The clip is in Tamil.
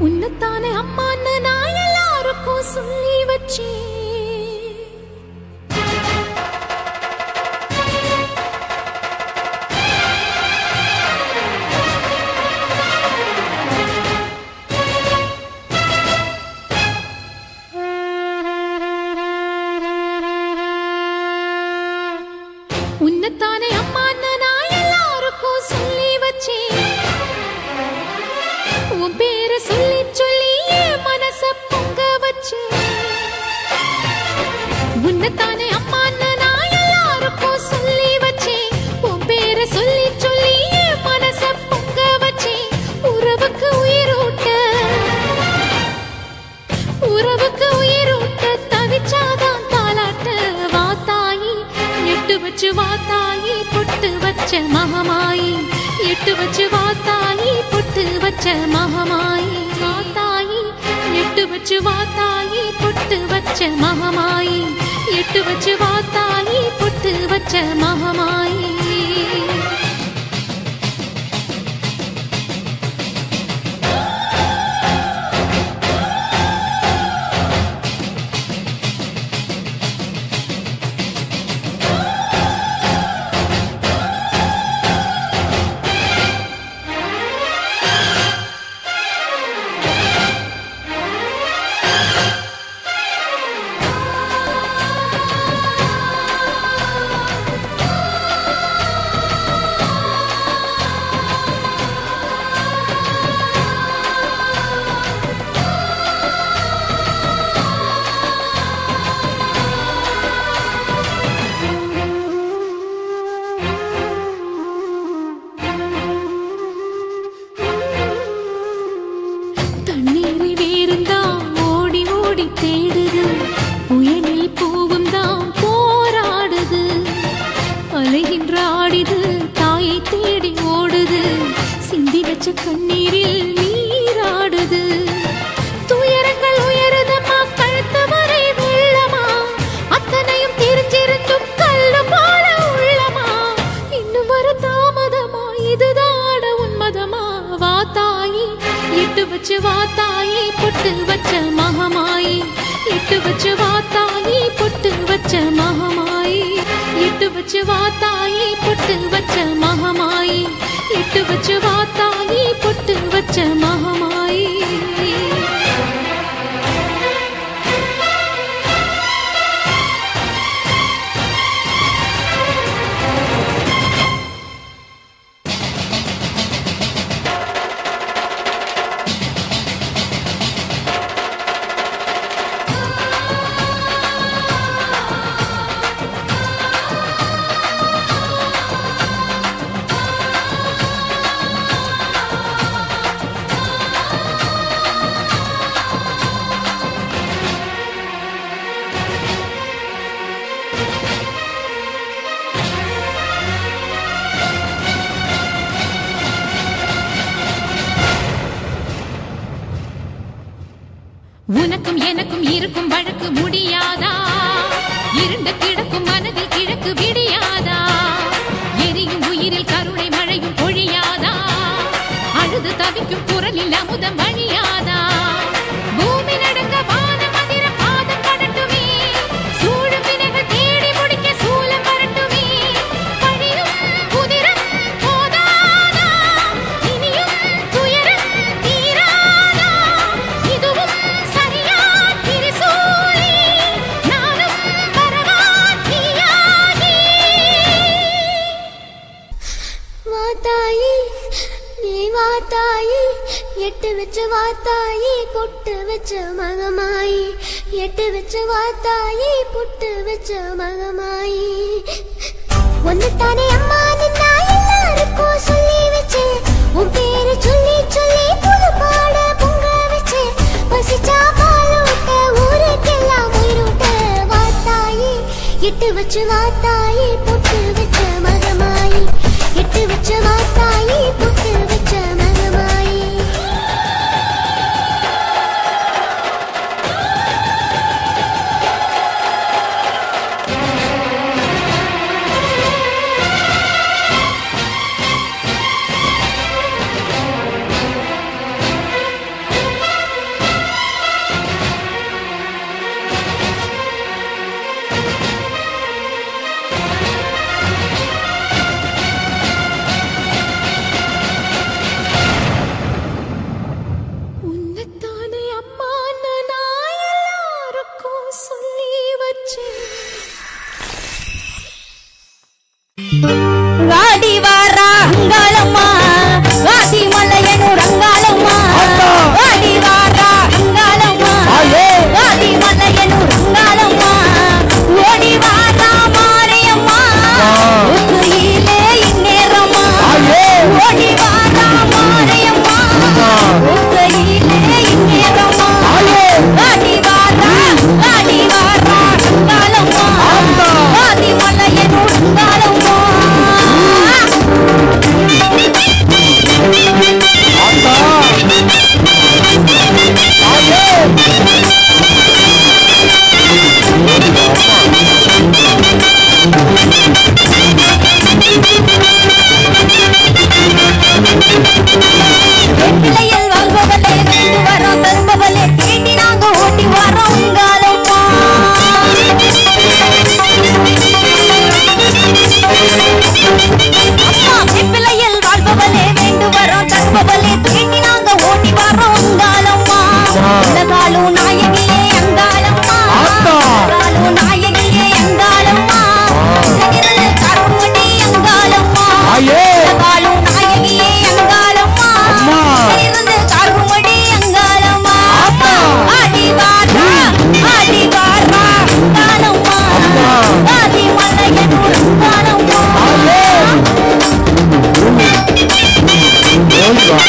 உன்னத்தானே அம்மான்னு நான் எல்லாருக்கும் சொல்லி வச்சேன். உன்னத்தானே அம்மான்னு நான் எல்லாருக்கும் சொல்லி வச்சேன். உன் பேரை சொல்லி சொல்லி என் மனச பொங்க வச்சேன். உன்னத்தானே அம்மான்னு நான் எல்லாருக்கும் சொல்லி வச்சேன். உன் பேரை சொல்லி சொல்லி என் மனச பொங்க வச்சேன். உறவுக்கு உயிரூட்ட தவிச்சாதான் தாலாட்ட வாத்தாயி எட்டு வச்சு வாத்தாயி பொட்டு வச்ச மகமாயி. எட்டு வச்சு வாத்தாயி பொட்டு வச்ச மகமாயி. வாத்தாயி எட்டு வச்சு வாத்தாயி பொட்டு வச்ச மகமாயி. எட்டு வச்சு வாத்தாயி பொட்டு வச்ச மகமாயி. கண்ணீரில் நீராடுது. துயரங்கள் உயருதமா கழுத்து வரை வெள்ளமா. அத்தனையும் தெரிஞ்சிருந்தும் கல்லு போல உள்ளமா. இன்னும் வர தாமதமா இதுதான உன்மதமா. வாத்தாயி எட்டு வச்சு வாத்தாயி பொட்டு வச்ச மகமாயி. எட்டு வச்சு வாத்தாயி பொட்டு வச்ச மகமாயி. எட்டு வச்சு வாத்தாயி பொட்டு வச்ச மகமாயி. எட்டு வச்சு வாத்தாயி பொட்டு வச்ச மகமாயி. உனக்கும் எனக்கும் இருக்கும் வழக்கு முடியாதா? இருண்ட கிழக்கும் மனதில் கிழக்கு விடியாதா? எரியும் உயிரில் கருணை மழையும் பொழியாதா? அழுது தவிக்கும் குரலில் அமுதம் வழியாதா? பூமி நடக்க வானம் அதிர பாதம் படட்டுமே. சூழும் வினைகள் தேடி முடிக்க சூலம் வரட்டுமே. பழியும் குதிரம் போதாதா? இனியும் துயரம் தீராதா? இதுவும் சரியா திரிசூலி? நானும் வரவா தீயாகி? வாத்தாயி நீ வாத்தாயி எட்டு வச்சு வாத்தாயி பொட்டு வச்ச மகமாயி. எட்டு வச்சு வாத்தாயி பொட்டு வச்ச மகமாயி. ஒன்னுத்தானே அம்மா நின்னா எல்லாருக்கும் சொல்லி வச்சேன். உன் பேரு சொல்லி சொல்லி புது பாட பொங்க வச்சேன். பசிச்சா பாலூட்ட ஊருக்கெல்லாம் உயிரூட்ட. வாத்தாயி எட்டு வச்சு வாத்தாயி பொட்டு வச்ச மகமாயி. எட்டு வச்சு வாத்தாயி பொட்டு வச்ச மகமாயி. உலகாலும் நாயகியே அங்காளம்மா உலகாலும் நாயகியே அங்காளம்மா உலகிருந்து காக்குமடி அங்காளம்மா உலகாலும் நாயகியே அங்காளம்மா உலகிருந்து காக்குமடி அங்காளம்மா ஆடி வாரா அங்காளம்மா ஆதி மலையனூர் அங்காளம்மா அப்பா